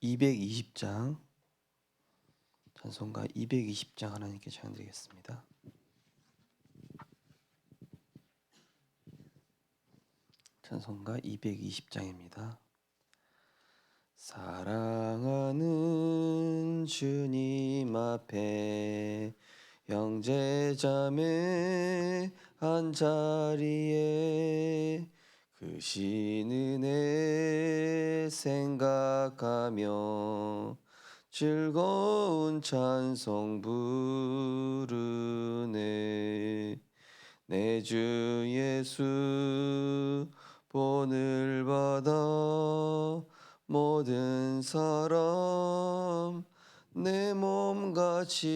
220장 찬송가 220장 하나님께 찬양드리겠습니다. 찬송가 220장입니다. 사랑하는 주님 앞에 형제자매 한자리에 그 신은혜 생각하며 즐거운 찬송 부르네. 내 주 예수 본을 받아 모든 사람 내 몸같이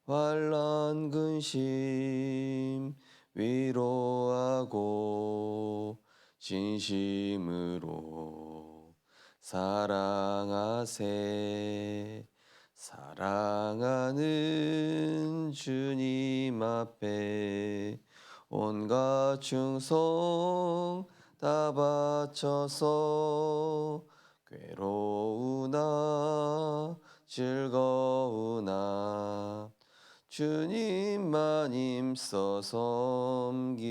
환난 근심 위로하고 진심으로 사랑하세. 사랑하는 주님 앞에 온갖 충성 다 바쳐서 괴로우나 즐거우나 주님만 힘써 섬기네.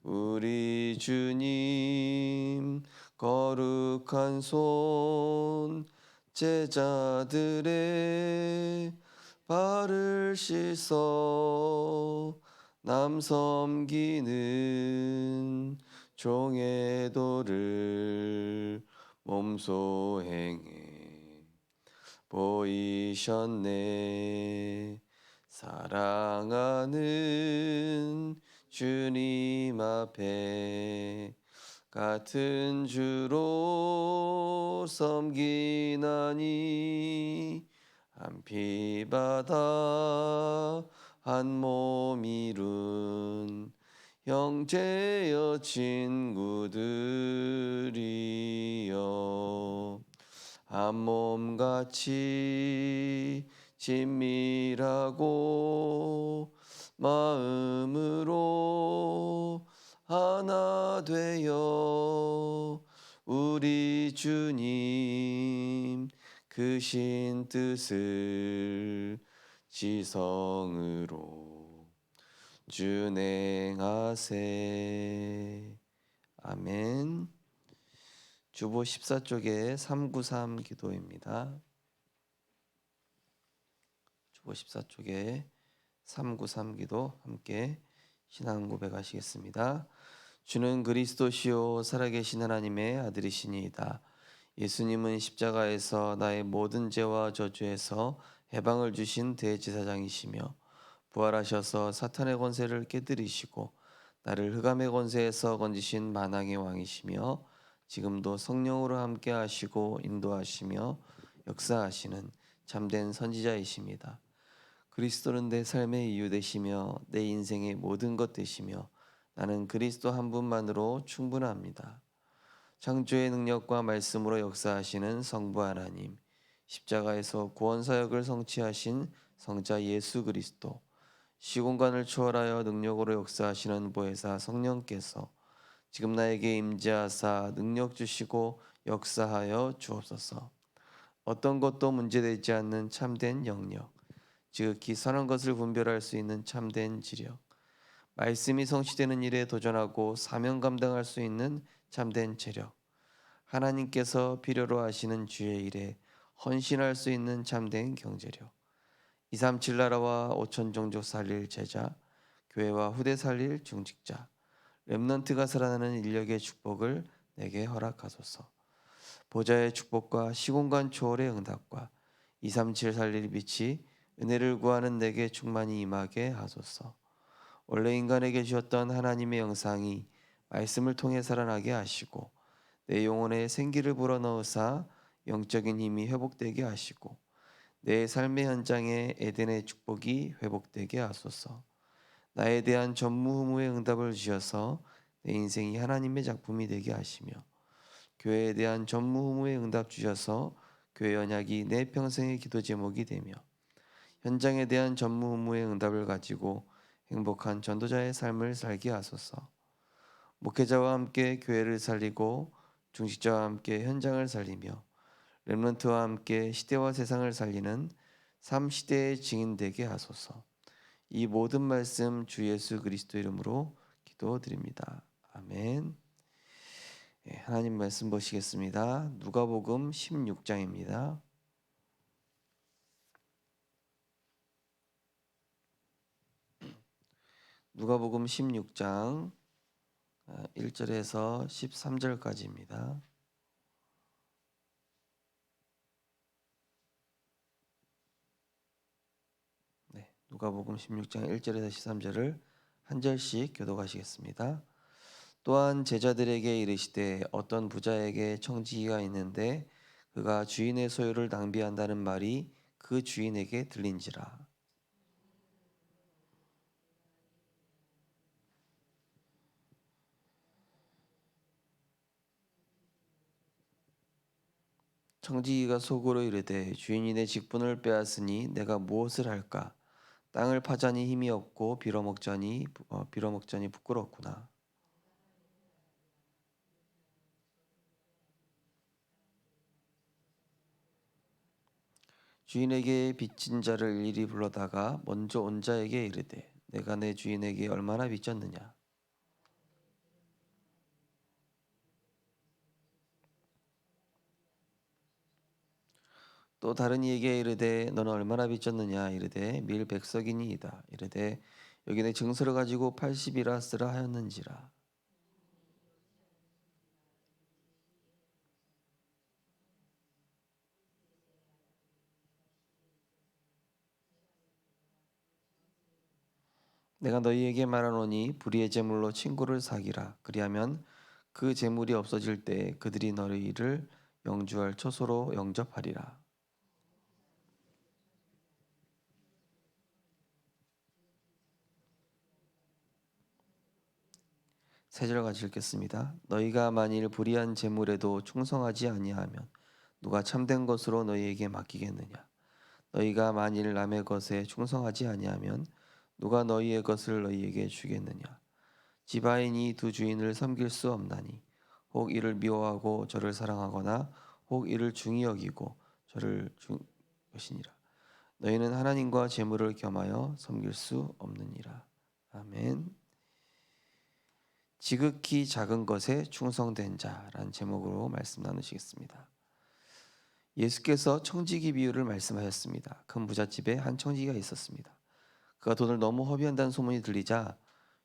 우리 주님 거룩한 손 제자들의 발을 씻어 남 섬기는 종의 도를 몸소 행해 보이셨네. 사랑하는 주님 앞에 같은 주로 섬기나니 한 피 바다 한 몸 이룬 형제여 친구들이여 한 몸같이 친밀하고 마음으로 하나 되어 우리 주님 크신 뜻을 지성으로 준행하세. 아멘. 주보 14쪽에 393 기도입니다. 주보 14쪽에 393 기도 함께 신앙 고백하시겠습니다. 주는 그리스도시요 살아계신 하나님의 아들이시니이다. 예수님은 십자가에서 나의 모든 죄와 저주에서 해방을 주신 대제사장이시며 부활하셔서 사탄의 권세를 깨뜨리시고 나를 흑암의 권세에서 건지신 만왕의 왕이시며 지금도 성령으로 함께 하시고 인도하시며 역사하시는 참된 선지자이십니다. 그리스도는 내 삶의 이유 되시며 내 인생의 모든 것 되시며 나는 그리스도 한 분만으로 충분합니다. 창조의 능력과 말씀으로 역사하시는 성부 하나님, 십자가에서 구원 사역을 성취하신 성자 예수 그리스도, 시공간을 초월하여 능력으로 역사하시는 보혜사 성령께서 지금 나에게 임재하사 능력 주시고 역사하여 주옵소서. 어떤 것도 문제되지 않는 참된 영역, 지극히 선한 것을 분별할 수 있는 참된 지력, 말씀이 성취되는 일에 도전하고 사명 감당할 수 있는 참된 체력, 하나님께서 필요로 하시는 주의 일에 헌신할 수 있는 참된 경제력, 237 나라와 5천 종족 살릴 제자, 교회와 후대 살릴 중직자, 렘넌트가 살아나는 인력의 축복을 내게 허락하소서. 보좌의 축복과 시공간 초월의 응답과 237 살릴 빛이 은혜를 구하는 내게 충만히 임하게 하소서. 원래 인간에게 주셨던 하나님의 영상이 말씀을 통해 살아나게 하시고 내 영혼에 생기를 불어넣으사 영적인 힘이 회복되게 하시고 내 삶의 현장에 에덴의 축복이 회복되게 하소서. 나에 대한 전무후무의 응답을 주셔서 내 인생이 하나님의 작품이 되게 하시며 교회에 대한 전무후무의 응답 주셔서 교회 언약이 내 평생의 기도 제목이 되며 현장에 대한 전무후무의 응답을 가지고 행복한 전도자의 삶을 살게 하소서. 목회자와 함께 교회를 살리고 중직자와 함께 현장을 살리며 렘넌트와 함께 시대와 세상을 살리는 3시대의 증인 되게 하소서. 이 모든 말씀 주 예수 그리스도 이름으로 기도드립니다. 아멘. 하나님 말씀 보시겠습니다. 누가복음 16장입니다. 누가복음 16장 1절에서 13절까지입니다. 누가복음 16장 1절에서 13절을 한 절씩 교독하시겠습니다. 또한 제자들에게 이르시되 어떤 부자에게 청지기가 있는데 그가 주인의 소유를 낭비한다는 말이 그 주인에게 들린지라. 청지기가 속으로 이르되 주인이 내 직분을 빼앗으니 내가 무엇을 할까? 땅을 파자니 힘이 없고 빌어먹자니 부끄럽구나. 주인에게 빚진 자를 일일이 불러다가 먼저 온 자에게 이르되 내가 내 주인에게 얼마나 빚졌느냐. 또 다른 이에게 이르되 너는 얼마나 빚졌느냐. 이르되 밀 100석이니이다. 이르되 여기 내 증서를 가지고 80이라 쓰라 하였는지라. 내가 너희에게 말하노니 불의의 제물로 친구를 사기라. 그리하면 그 제물이 없어질 때 그들이 너희를 영주할 처소로 영접하리라. 세 절 같이 읽겠습니다. 너희가 만일 불의한 제물에도 충성하지 아니하면 누가 참된 것으로 너희에게 맡기겠느냐. 너희가 만일 남의 것에 충성하지 아니하면 누가 너희의 것을 너희에게 주겠느냐. 지바인이 두 주인을 섬길 수 없나니 혹 이를 미워하고 저를 사랑하거나 혹 이를 중히 여기고 저를 중 것이니라. 너희는 하나님과 재물을 겸하여 섬길 수 없느니라. 아멘. 지극히 작은 것에 충성된 자라는 제목으로 말씀 나누시겠습니다. 예수께서 청지기 비유를 말씀하셨습니다. 큰 부잣집에 한 청지기가 있었습니다. 그가 돈을 너무 허비한다는 소문이 들리자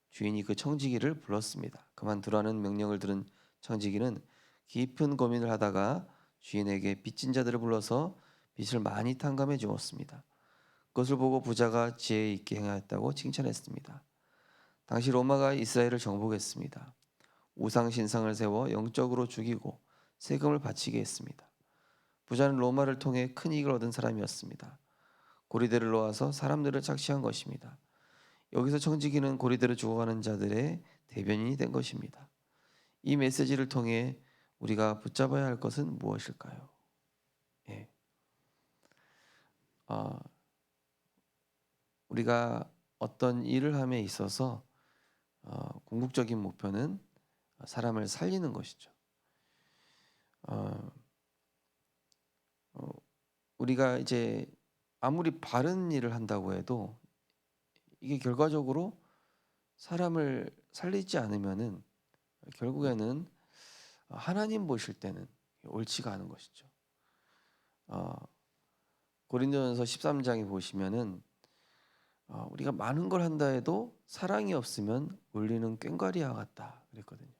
주인이 그 청지기를 불렀습니다. 그만두라는 명령을 들은 청지기는 깊은 고민을 하다가 주인에게 빚진 자들을 불러서 빚을 많이 탕감해 주었습니다. 그것을 보고 부자가 지혜 있게 행하였다고 칭찬했습니다. 당시 로마가 이스라엘을 정복했습니다. 우상 신상을 세워 영적으로 죽이고 세금을 바치게 했습니다. 부자는 로마를 통해 큰 이익을 얻은 사람이었습니다. 고리대를 놓아서 사람들을 착취한 것입니다. 여기서 청지기는 고리대로 죽어가는 자들의 대변인이 된 것입니다. 이 메시지를 통해 우리가 붙잡아야 할 것은 무엇일까요? 예. 우리가 어떤 일을 함에 있어서 궁극적인 목표는 사람을 살리는 것이죠. 우리가 이제 아무리 바른 일을 한다고 해도 이게 결과적으로 사람을 살리지 않으면은 결국에는 하나님 보실 때는 옳지가 않은 것이죠. 고린도전서 13장에 보시면은 우리가 많은 걸 한다 해도 사랑이 없으면 울리는 꽹과리와 같다 그랬거든요.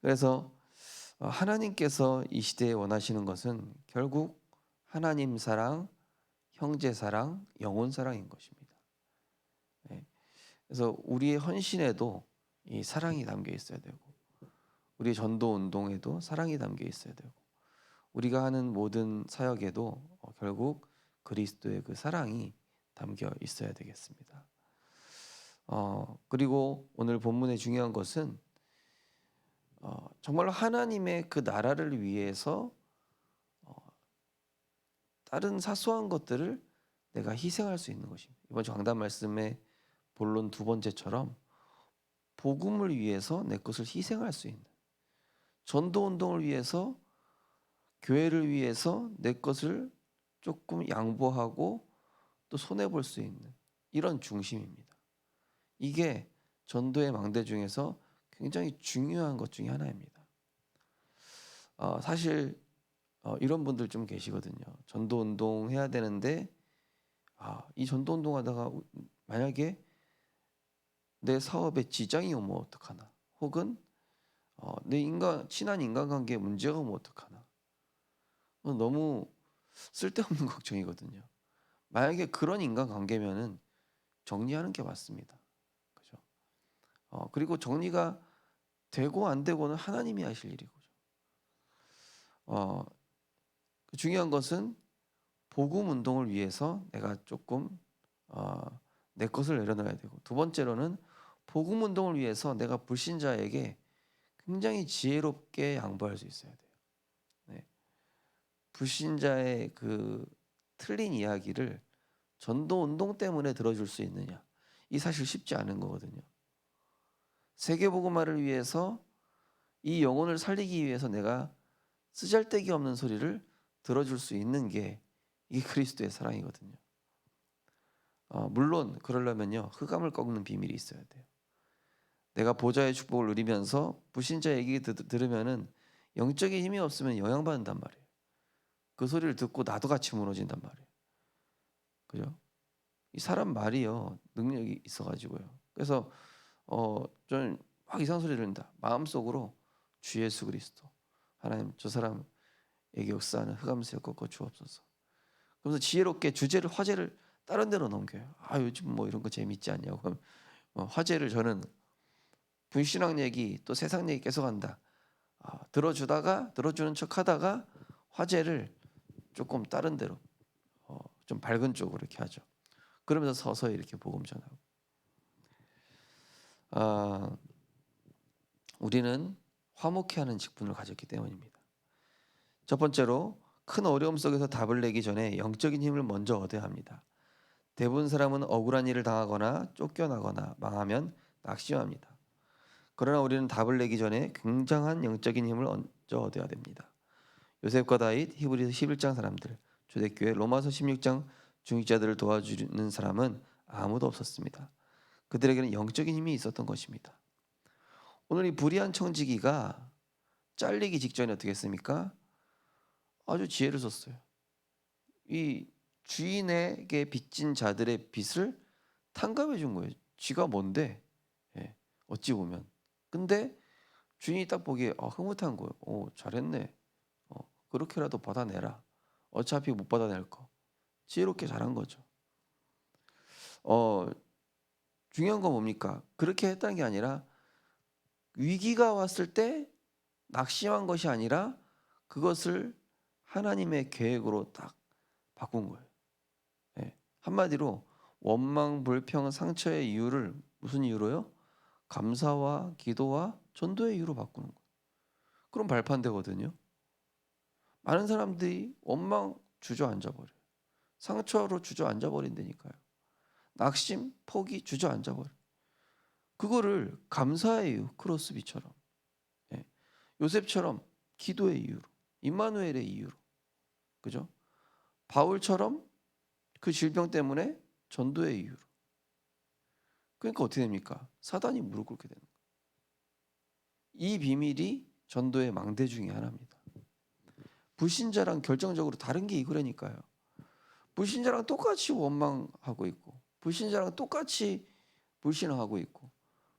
그래서 하나님께서 이 시대에 원하시는 것은 결국 하나님 사랑, 형제 사랑, 영혼 사랑인 것입니다. 그래서 우리의 헌신에도 이 사랑이 담겨 있어야 되고, 우리의 전도 운동에도 사랑이 담겨 있어야 되고, 우리가 하는 모든 사역에도 결국 그리스도의 그 사랑이 담겨 있어야 되겠습니다. 그리고 오늘 본문의 중요한 것은 정말로 하나님의 그 나라를 위해서 다른 사소한 것들을 내가 희생할 수 있는 것입니다. 이번 주 강단 말씀의 본론 두 번째처럼 복음을 위해서 내 것을 희생할 수 있는, 전도 운동을 위해서, 교회를 위해서 내 것을 조금 양보하고 또 손해 볼 수 있는 이런 중심입니다. 이게 전도의 망대 중에서 굉장히 중요한 것 중에 하나입니다. 사실 이런 분들 좀 계시거든요. 전도 운동 해야 되는데 이 전도 운동 하다가 만약에 내 사업에 지장이 오면 어떡하나, 혹은 내 친한 인간관계에 문제가 오면 어떡하나, 너무 쓸데없는 걱정이거든요. 만약에 그런 인간관계면은 정리하는 게 맞습니다. 그죠? 그리고 정리가 되고 안 되고는 하나님이 하실 일이고, 중요한 것은 복음 운동을 위해서 내가 조금 내 것을 내려놔야 되고, 두 번째로는 복음 운동을 위해서 내가 불신자에게 굉장히 지혜롭게 양보할 수 있어야 돼요. 네. 불신자의 그 틀린 이야기를 전도 운동 때문에 들어줄 수 있느냐, 이 사실 쉽지 않은 거거든요. 세계복음화를 위해서, 이 영혼을 살리기 위해서 내가 쓰잘데기 없는 소리를 들어줄 수 있는 게 이게 그리스도의 사랑이거든요. 물론 그러려면요, 흑암을 꺾는 비밀이 있어야 돼요. 내가 보좌의 축복을 누리면서 불신자 얘기 들으면은 영적인 힘이 없으면 영향받는단 말이에요. 그 소리를 듣고 나도 같이 무너진단 말이에요. 그죠? 이 사람 말이요, 능력이 있어가지고요. 그래서 저는 막 이상한 소리 들린다. 마음속으로 주 예수 그리스도, 하나님 저 사람에게 역사하는 흑암세력 꺾어 주옵소서. 그러면서 지혜롭게 화제를 다른 데로 넘겨요. 요즘 뭐 이런 거 재밌지 않냐고. 그럼 화제를 저는 불신앙 얘기 또 세상 얘기 계속 한다. 들어주는 척하다가 화제를 조금 다른 데로, 좀 밝은 쪽으로 이렇게 하죠. 그러면서 서서히 이렇게 복음 전하고. 우리는 화목해하는 직분을 가졌기 때문입니다. 첫 번째로, 큰 어려움 속에서 답을 내기 전에 영적인 힘을 먼저 얻어야 합니다. 대부분 사람은 억울한 일을 당하거나 쫓겨나거나 망하면 낙심합니다. 그러나 우리는 답을 내기 전에 굉장한 영적인 힘을 먼저 얻어야 됩니다. 요셉과 다윗, 히브리서 11장 사람들, 초대교회 로마서 16장 중직자들을 도와주는 사람은 아무도 없었습니다. 그들에게는 영적인 힘이 있었던 것입니다. 오늘 이 불의한 청지기가 잘리기 직전에 어떻게 했습니까? 아주 지혜를 썼어요. 이 주인에게 빚진 자들의 빚을 탕감해 준 거예요. 쥐가 뭔데? 어찌 보면. 근데 주인이 딱 보기에 흐뭇한 거예요. 잘했네. 그렇게라도 받아내라. 어차피 못 받아낼 거. 지혜롭게 잘한 거죠. 중요한 건 뭡니까? 그렇게 했다는 게 아니라 위기가 왔을 때 낙심한 것이 아니라 그것을 하나님의 계획으로 딱 바꾼 거예요. 한마디로 원망, 불평, 상처의 이유를 무슨 이유로요? 감사와 기도와 전도의 이유로 바꾸는 거예요. 그럼 발판되거든요. 많은 사람들이 원망 주저앉아 버려요. 상처로 주저앉아 버린다니까요. 낙심, 포기 주저앉아 버려요. 그거를 감사의 이유, 크로스비처럼, 요셉처럼 기도의 이유로, 임마누엘의 이유로, 그죠? 바울처럼 그 질병 때문에 전도의 이유로. 그러니까 어떻게 됩니까? 사단이 무릎 꿇게 되는 거예요. 이 비밀이 전도의 망대 중에 하나입니다. 불신자랑 결정적으로 다른 게 이거라니까요. 불신자랑 똑같이 원망하고 있고, 불신자랑 똑같이 불신하고 있고,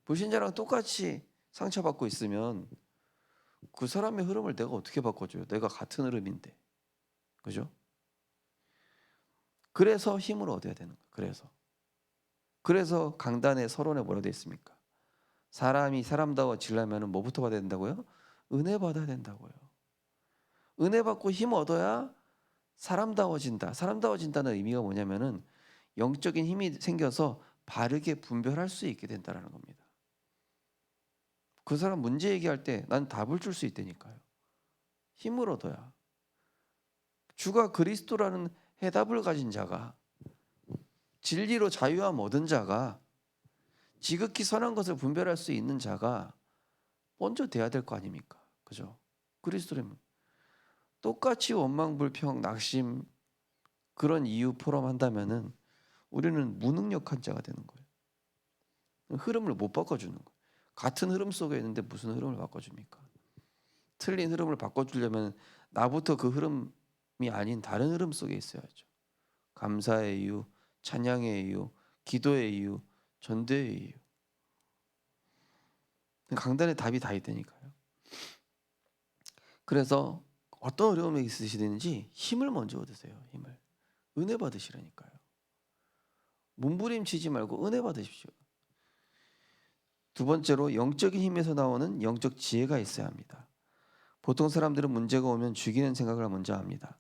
불신자랑 똑같이 상처받고 있으면 그 사람의 흐름을 내가 어떻게 바꿔줘요? 내가 같은 흐름인데, 그죠? 그래서 힘을 얻어야 되는 거예요. 그래서 강단의 서론에 뭐라고 되어 있습니까? 사람이 사람다워지려면 뭐부터 받아야 된다고요? 은혜 받아야 된다고요. 은혜 받고 힘 얻어야 사람다워진다. 사람다워진다는 의미가 뭐냐면은 영적인 힘이 생겨서 바르게 분별할 수 있게 된다는 겁니다. 그 사람 문제 얘기할 때 난 답을 줄 수 있다니까요. 힘을 얻어야. 주가 그리스도라는 해답을 가진 자가, 진리로 자유함 얻은 자가 지극히 선한 것을 분별할 수 있는 자가 먼저 돼야 될 거 아닙니까? 그죠? 그리스도라면 똑같이 원망불평, 낙심 그런 이유 포럼한다면은 우리는 무능력한 자가 되는 거예요. 흐름을 못 바꿔주는 거예요. 같은 흐름 속에 있는데 무슨 흐름을 바꿔줍니까? 틀린 흐름을 바꿔주려면 나부터 그 흐름이 아닌 다른 흐름 속에 있어야죠. 감사의 이유, 찬양의 이유, 기도의 이유, 전도의 이유. 강단에 답이 다 있다니까요. 그래서 어떤 어려움이 있으시든지 힘을 먼저 얻으세요. 힘을. 은혜 받으시라니까요. 몸부림치지 말고 은혜 받으십시오. 두 번째로 영적인 힘에서 나오는 영적 지혜가 있어야 합니다. 보통 사람들은 문제가 오면 죽이는 생각을 먼저 합니다.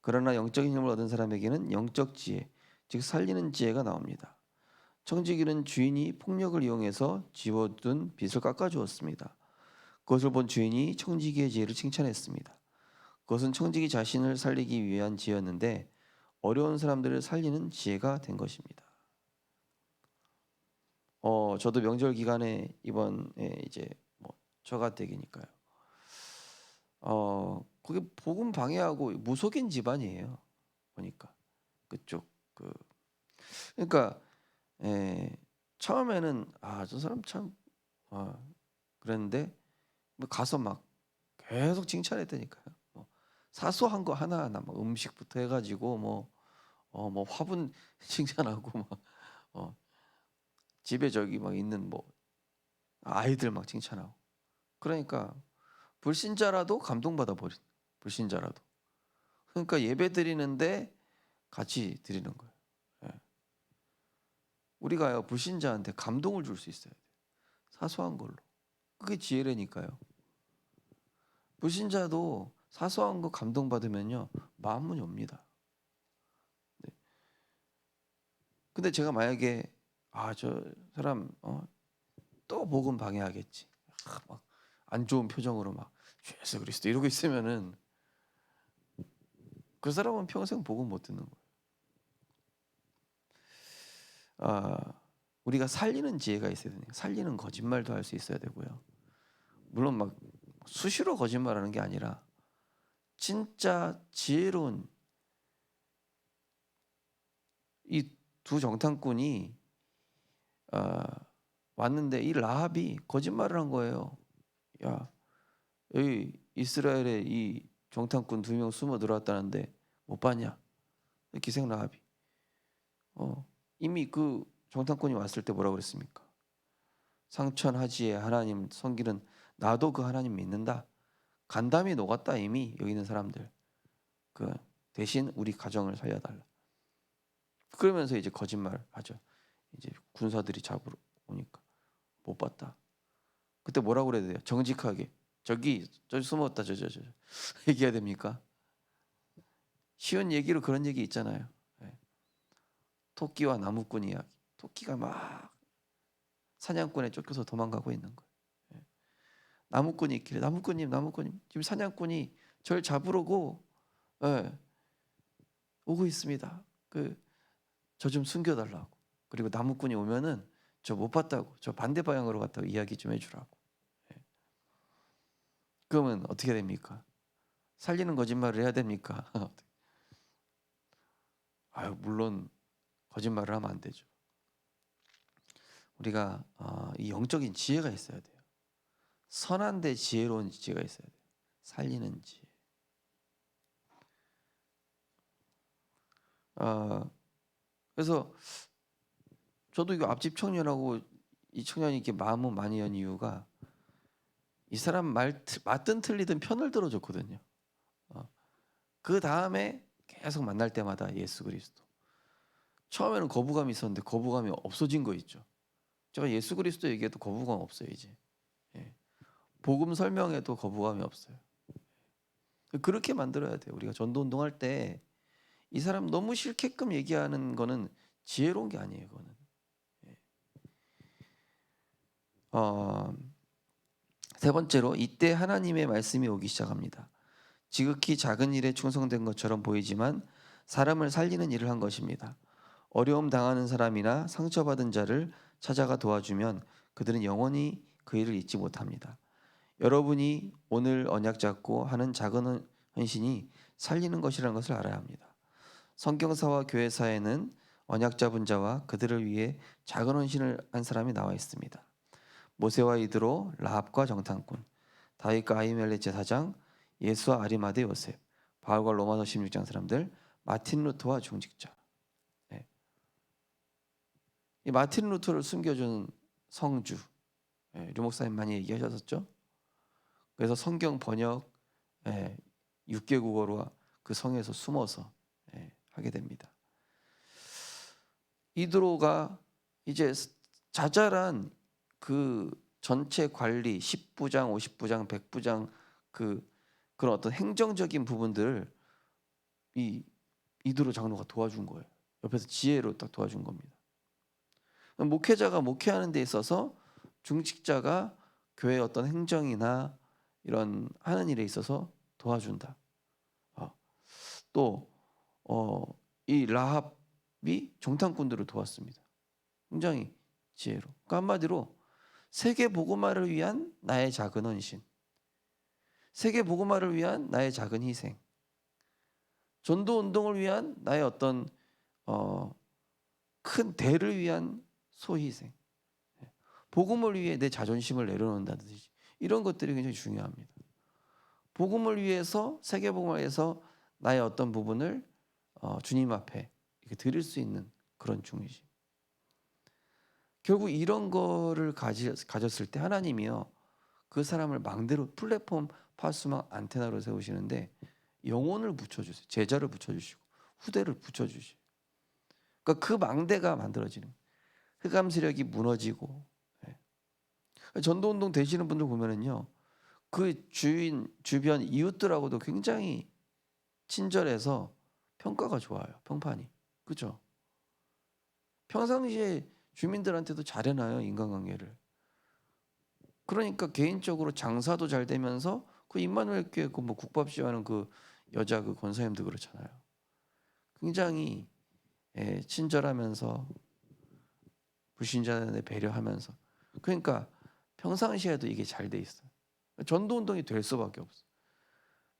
그러나 영적인 힘을 얻은 사람에게는 영적 지혜, 즉 살리는 지혜가 나옵니다. 청지기는 주인이 폭력을 이용해서 집어둔 빚을 깎아주었습니다. 그것을 본 주인이 청지기의 지혜를 칭찬했습니다. 그것은 청지기 자신을 살리기 위한 지혜였는데 어려운 사람들을 살리는 지혜가 된 것입니다. 저도 명절 기간에 이번에 이제 뭐 처가댁이니까요. 거기 복음 방해하고 무속인 집안이에요. 보니까 그쪽 그러니까 처음에는 저 사람 참 그랬는데 뭐 가서 막 계속 칭찬했다니까요. 뭐 사소한 거 하나하나 막 음식부터 해가지고 뭐 화분 칭찬하고 막 집에 저기 막 있는 뭐 아이들 막 칭찬하고 그러니까 불신자라도 감동받아 버린 불신자라도 그러니까 예배 드리는데 같이 드리는 거예요. 예. 우리가요 불신자한테 감동을 줄 수 있어야 돼요. 사소한 걸로 그게 지혜라니까요. 불신자도 사소한 거 감동받으면요 마음문이 옵니다. 네. 근데 제가 만약에 저 사람 또 복음 방해하겠지 막 안 좋은 표정으로 막 예수 그리스도 이러고 있으면은 그 사람은 평생 복음 못 듣는 거예요. 우리가 살리는 지혜가 있어야 되니까 살리는 거짓말도 할 수 있어야 되고요. 물론 막 수시로 거짓말하는 게 아니라 진짜 지혜로운 이 두 정탐꾼이 왔는데 이 라합이 거짓말을 한 거예요. 야, 여기 이스라엘에 이 정탐꾼 2명 숨어 들어왔다는데 못 봤냐? 기생 라합이. 이미 그 정탐꾼이 왔을 때 뭐라 그랬습니까? 상천하지에 하나님 섬기는 나도 그 하나님 믿는다. 간담이 녹았다 이미 여기 있는 사람들. 그 대신 우리 가정을 살려달라. 그러면서 이제 거짓말 하죠. 이제 군사들이 잡으러 오니까 못 봤다. 그때 뭐라고 그래야 돼요? 정직하게 저기 숨었다 저 얘기해야 됩니까? 쉬운 얘기로 그런 얘기 있잖아요. 토끼와 나무꾼 이야기. 토끼가 막 사냥꾼에 쫓겨서 도망가고 있는 거예요. 나무꾼이 있길래 나무꾼님 지금 사냥꾼이 절 잡으러고 오고 있습니다. 저 좀 숨겨달라고. 그리고 나무꾼이 오면은 저 못 봤다고. 저 반대 방향으로 갔다고 이야기 좀 해주라고. 그러면 어떻게 됩니까? 살리는 거짓말을 해야 됩니까? 물론 거짓말을 하면 안 되죠. 우리가 이 영적인 지혜가 있어야 돼요. 선한데 지혜로운 지혜가 있어야 돼요. 살리는 지혜. 그래서 저도 이거 앞집 청년하고 이 청년이 이렇게 마음은 많이 연 이유가 이 사람 맞든 틀리든 편을 들어줬거든요. 그 다음에 계속 만날 때마다 예수 그리스도. 처음에는 거부감이 있었는데 거부감이 없어진 거 있죠. 제가 예수 그리스도 얘기해도 거부감 없어요 이제. 복음 설명해도 거부감이 없어요. 그렇게 만들어야 돼요. 우리가 전도 운동할 때 이 사람 너무 싫게끔 얘기하는 거는 지혜로운 게 아니에요. 그거는. 세 번째로 이때 하나님의 말씀이 오기 시작합니다. 지극히 작은 일에 충성된 것처럼 보이지만 사람을 살리는 일을 한 것입니다. 어려움 당하는 사람이나 상처받은 자를 찾아가 도와주면 그들은 영원히 그 일을 잊지 못합니다. 여러분이 오늘 언약 잡고 하는 작은 헌신이 살리는 것이라는 것을 알아야 합니다. 성경사와 교회사에는 언약 잡은 자와 그들을 위해 작은 헌신을 한 사람이 나와 있습니다. 모세와 이드로, 라합과 정탐꾼, 다윗과 아히멜렉 제사장, 예수와 아리마대 요셉, 바울과 로마서 16장 사람들, 마틴 루터와 중직자. 네. 이 마틴 루터를 숨겨준 성주, 류 목사님 많이 얘기하셨었죠. 그래서 성경 번역 6개국어로 그 성에서 숨어서 하게 됩니다. 이드로가 이제 자잘한 그 전체 관리 10부장, 50부장, 100부장 그런 어떤 행정적인 부분들을 이 이드로 장로가 도와준 거예요. 옆에서 지혜로 딱 도와준 겁니다. 목회자가 목회하는 데 있어서 중직자가 교회 어떤 행정이나 이런 하는 일에 있어서 도와준다. 또 이 라합이 정탐꾼들을 도왔습니다. 굉장히 지혜로. 그러니까 한마디로 세계 복음화를 위한 나의 작은 헌신, 세계 복음화를 위한 나의 작은 희생, 전도 운동을 위한 나의 어떤 큰 대를 위한 소희생, 복음을 위해 내 자존심을 내려놓는다든지 이런 것들이 굉장히 중요합니다. 복음을 위해서 세계 복음을 위해서 나의 어떤 부분을 주님 앞에 이렇게 드릴 수 있는 그런 중심. 결국 이런 거를 가졌을 때 하나님이요 그 사람을 망대로 플랫폼 파수망 안테나로 세우시는데 영혼을 붙여주세요. 제자를 붙여주시고 후대를 붙여주시고. 그러니까 그 망대가 만들어지는 흑암 세력이 무너지고. 전도운동 되시는 분들 보면은요 그 주변 이웃들하고도 굉장히 친절해서 평가가 좋아요. 평판이. 그죠? 평상시에 주민들한테도 잘해놔요. 인간관계를. 그러니까 개인적으로 장사도 잘 되면서 그 임마누엘 교회 그 뭐 국밥시하는 그 여자 그 권사님도 그렇잖아요. 굉장히 친절하면서 불신자들에 배려하면서. 그러니까 평상시에도 이게 잘 돼 있어요. 전도운동이 될 수밖에 없어요.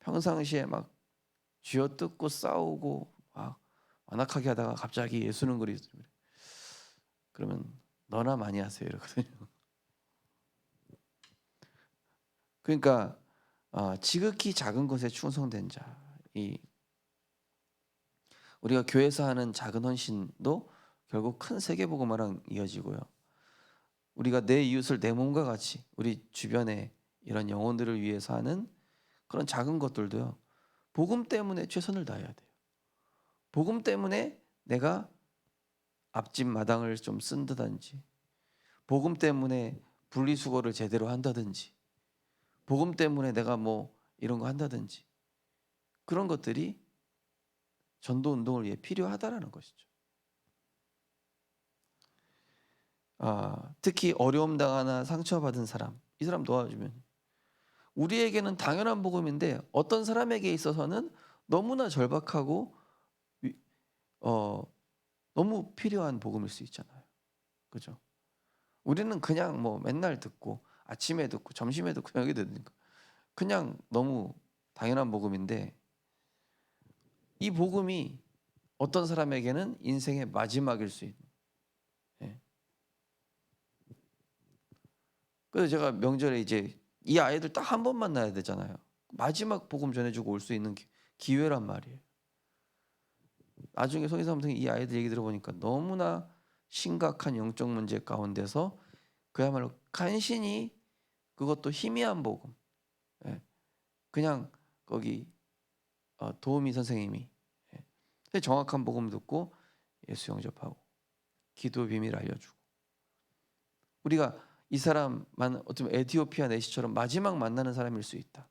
평상시에 막 쥐어뜯고 싸우고 막 완악하게 하다가 갑자기 예수는 그리스도 그러면 너나 많이 하세요 이러거든요. 그러니까 지극히 작은 것에 충성된 자, 우리가 교회에서 하는 작은 헌신도 결국 큰 세계복음화랑 이어지고요. 우리가 내 이웃을 내 몸과 같이 우리 주변에 이런 영혼들을 위해서 하는 그런 작은 것들도요. 복음 때문에 최선을 다해야 돼요. 복음 때문에 내가 앞집 마당을 좀 쓴다든지, 복음 때문에 분리수거를 제대로 한다든지, 복음 때문에 내가 뭐 이런 거 한다든지, 그런 것들이 전도 운동을 위해 필요하다라는 것이죠. 특히 어려움 당하나 상처받은 사람, 이 사람 도와주면 우리에게는 당연한 복음인데 어떤 사람에게 있어서는 너무나 절박하고 너무 필요한 복음일 수 있잖아요. 그죠? 우리는 그냥 뭐 맨날 듣고 아침에 듣고 점심에 듣고 저녁에 듣니까 그냥 너무 당연한 복음인데 이 복음이 어떤 사람에게는 인생의 마지막일 수 있는. 그래서 제가 명절에 이제 이 아이들 딱 한 번 만나야 되잖아요. 마지막 복음 전해주고 올 수 있는 기회란 말이에요. 나중에 성인사 선생님 이 아이들 얘기 들어보니까 너무나 심각한 영적 문제 가운데서 그야말로 간신히 그것도 희미한 복음, 그냥 거기 도우미 선생님이 정확한 복음 듣고 예수 영접하고 기도 비밀 알려주고 우리가 이 사람만 어쩌면 에티오피아 내시처럼 마지막 만나는 사람일 수 있다.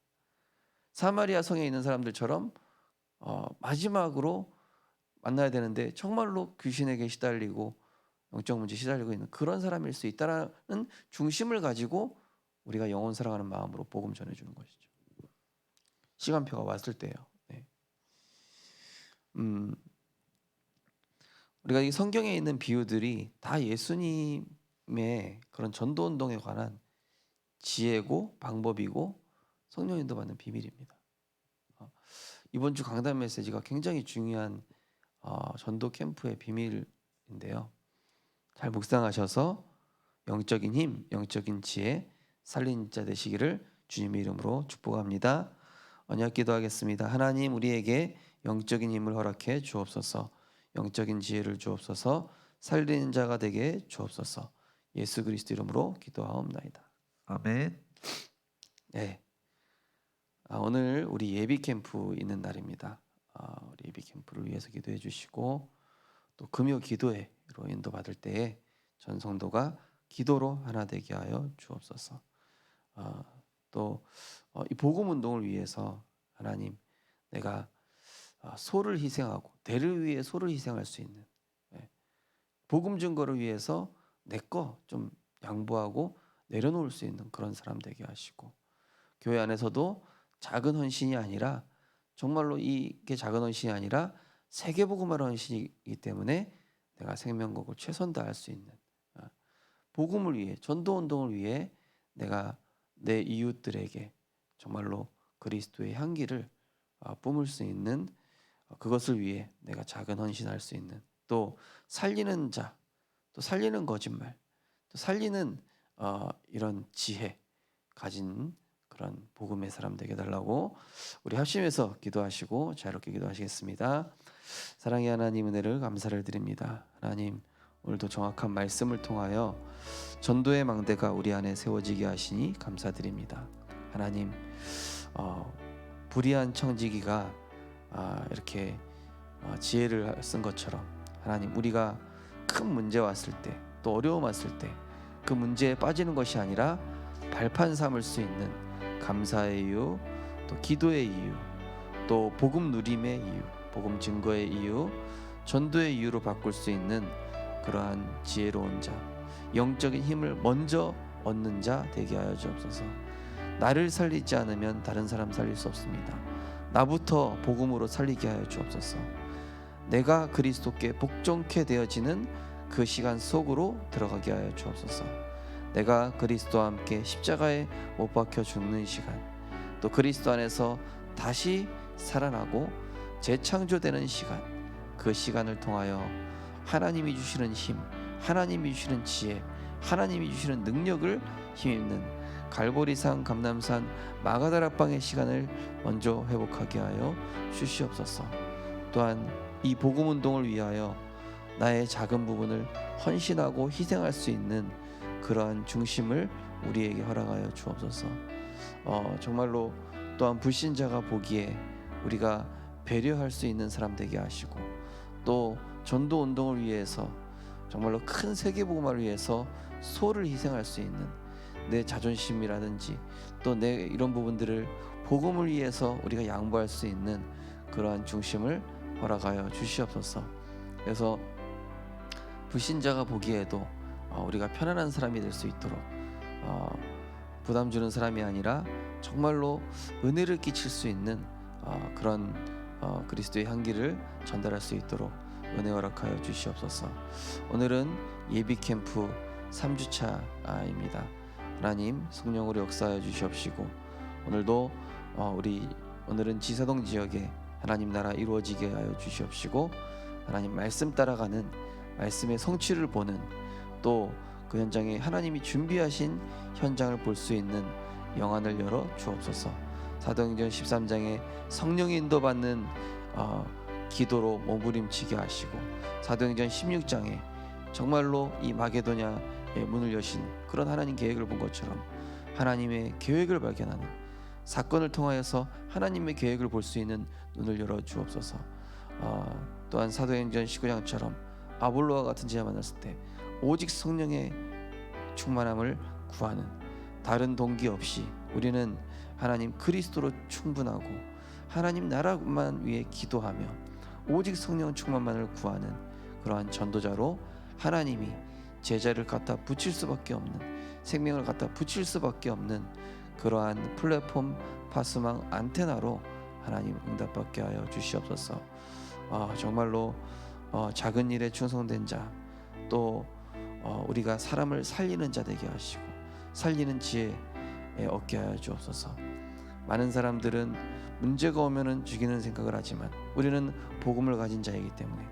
사마리아 성에 있는 사람들처럼 마지막으로 만나야 되는데 정말로 귀신에게 시달리고 영적 문제 시달리고 있는 그런 사람일 수 있다라는 중심을 가지고 우리가 영혼 사랑하는 마음으로 복음 전해주는 것이죠. 시간표가 왔을 때요. 네. 우리가 이 성경에 있는 비유들이 다 예수님 그런 전도 운동에 관한 지혜고 방법이고 성령 인도 받는 비밀입니다. 이번 주 강단 메시지가 굉장히 중요한 전도 캠프의 비밀인데요. 잘 묵상하셔서 영적인 힘, 영적인 지혜 살린 자 되시기를 주님의 이름으로 축복합니다. 언약 기도하겠습니다. 하나님, 우리에게 영적인 힘을 허락해 주옵소서. 영적인 지혜를 주옵소서. 살리는 자가 되게 주옵소서. 예수 그리스도 이름으로 기도하옵나이다. 아멘. 네. 오늘 우리 예비 캠프 있는 날입니다. 우리 예비 캠프를 위해서 기도해 주시고, 또 금요 기도회로 인도받을 때에 전 성도가 기도로 하나 되게 하여 주옵소서. 또 이 복음 운동을 위해서 하나님, 내가 소를 희생하고 대를 위해 소를 희생할 수 있는, 복음 증거를 위해서 내 거 좀 양보하고 내려놓을 수 있는 그런 사람 되게 하시고, 교회 안에서도 작은 헌신이 아니라, 정말로 이게 작은 헌신이 아니라 세계 복음화의 헌신이기 때문에 내가 생명곡을 최선 다할 수 있는, 복음을 위해, 전도 운동을 위해 내가 내 이웃들에게 정말로 그리스도의 향기를 뿜을 수 있는, 그것을 위해 내가 작은 헌신할 수 있는, 또 살리는 자, 또 살리는 거짓말, 또 살리는 이런 지혜 가진 그런 복음의 사람 되게 달라고 우리 합심해서 기도하시고 자유롭게 기도하시겠습니다. 사랑의 하나님, 은혜를 감사를 드립니다. 하나님, 오늘도 정확한 말씀을 통하여 전도의 망대가 우리 안에 세워지게 하시니 감사드립니다. 하나님, 불의한 청지기가 이렇게 지혜를 쓴 것처럼, 하나님, 우리가 큰 문제 왔을 때, 또 어려움 왔을 때 그 문제에 빠지는 것이 아니라 발판 삼을 수 있는 감사의 이유, 또 기도의 이유, 또 복음 누림의 이유, 복음 증거의 이유, 전도의 이유로 바꿀 수 있는 그러한 지혜로운 자, 영적인 힘을 먼저 얻는 자 되게 하여 주옵소서. 나를 살리지 않으면 다른 사람 살릴 수 없습니다. 나부터 복음으로 살리게 하여 주옵소서. 내가 그리스도께 복종케 되어지는 그 시간 속으로 들어가게 하여 주옵소서. 내가 그리스도와 함께 십자가에 못 박혀 죽는 시간, 또 그리스도 안에서 다시 살아나고 재창조되는 시간, 그 시간을 통하여 하나님이 주시는 힘, 하나님이 주시는 지혜, 하나님이 주시는 능력을 힘입는 갈보리산, 감람산, 마가다락방의 시간을 먼저 회복하게 하여 주시옵소서. 또한 이 복음 운동을 위하여 나의 작은 부분을 헌신하고 희생할 수 있는 그러한 중심을 우리에게 허락하여 주옵소서. 정말로 또한 불신자가 보기에 우리가 배려할 수 있는 사람 되게 하시고, 또 전도 운동을 위해서 정말로 큰 세계 복음화를 위해서 소를 희생할 수 있는 내 자존심이라든지 또 내 이런 부분들을 복음을 위해서 우리가 양보할 수 있는 그러한 중심을 허락하여 주시옵소서. 그래서 불신자가 보기에도 우리가 편안한 사람이 될 수 있도록, 부담 주는 사람이 아니라 정말로 은혜를 끼칠 수 있는 그런 그리스도의 향기를 전달할 수 있도록 은혜 허락하여 주시옵소서. 오늘은 예비 캠프 3주차입니다. 하나님, 성령으로 역사하여 주시옵시고, 오늘도 오늘은 지사동 지역에 하나님 나라 이루어지게 하여 주시옵시고, 하나님 말씀 따라가는, 말씀의 성취를 보는, 또 그 현장에 하나님이 준비하신 현장을 볼 수 있는 영안을 열어 주옵소서. 사도행전 13장에 성령이 인도받는 기도로 몸부림치게 하시고, 사도행전 16장에 정말로 이 마게도냐의 문을 여신 그런 하나님 계획을 본 것처럼 하나님의 계획을 발견하는, 사건을 통하여서 하나님의 계획을 볼 수 있는 눈을 열어 주옵소서. 또한 사도행전 19장처럼 아볼로와 같은 제자 만났을 때 오직 성령의 충만함을 구하는, 다른 동기 없이 우리는 하나님 그리스도로 충분하고 하나님 나라만 위해 기도하며 오직 성령 충만만을 구하는 그러한 전도자로 하나님이 제자를 갖다 붙일 수밖에 없는, 생명을 갖다 붙일 수밖에 없는 그러한 플랫폼 파스망 안테나로 하나님 응답받게 하여 주시옵소서. 정말로 작은 일에 충성된 자, 또 우리가 사람을 살리는 자 되게 하시고 살리는 지혜 얻게 하여 주옵소서. 많은 사람들은 문제가 오면은 죽이는 생각을 하지만 우리는 복음을 가진 자이기 때문에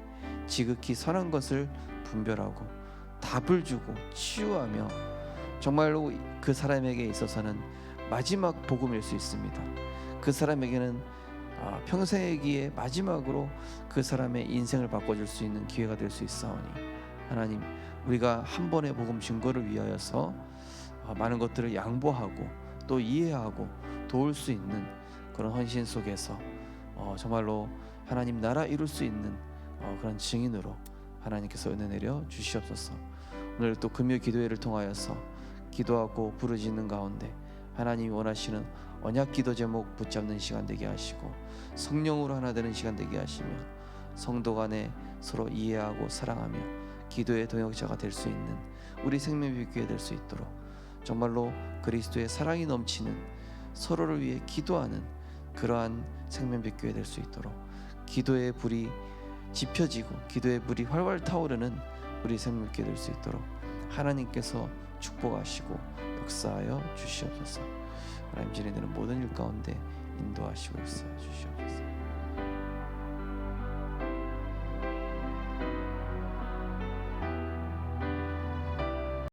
지극히 선한 것을 분별하고 답을 주고 치유하며 정말로 그 사람에게 있어서는 마지막 복음일 수 있습니다. 그 사람에게는 평생이기에 마지막으로 그 사람의 인생을 바꿔줄 수 있는 기회가 될 수 있사오니 하나님, 우리가 한 번의 복음 증거를 위하여서 많은 것들을 양보하고 또 이해하고 도울 수 있는 그런 헌신 속에서 정말로 하나님 나라 이룰 수 있는 그런 증인으로 하나님께서 은혜 내려 주시옵소서. 오늘 또 금요 기도회를 통하여서 기도하고 부르짖는 가운데 하나님이 원하시는 언약 기도 제목 붙잡는 시간 되게 하시고 성령으로 하나 되는 시간 되게 하시며 성도 간에 서로 이해하고 사랑하며 기도의 동역자가 될 수 있는 우리 생명빛교회 될 수 있도록 정말로 그리스도의 사랑이 넘치는 서로를 위해 기도하는 그러한 생명빛교회 될 수 있도록 기도의 불이 지펴지고 기도의 불이 활활 타오르는 우리 생명빛교회 될 수 있도록 하나님께서 축복하시고 역사하여 주시옵소서. 하나님 진행되는 모든 일 가운데 인도하시고 역사하여 주시옵소서.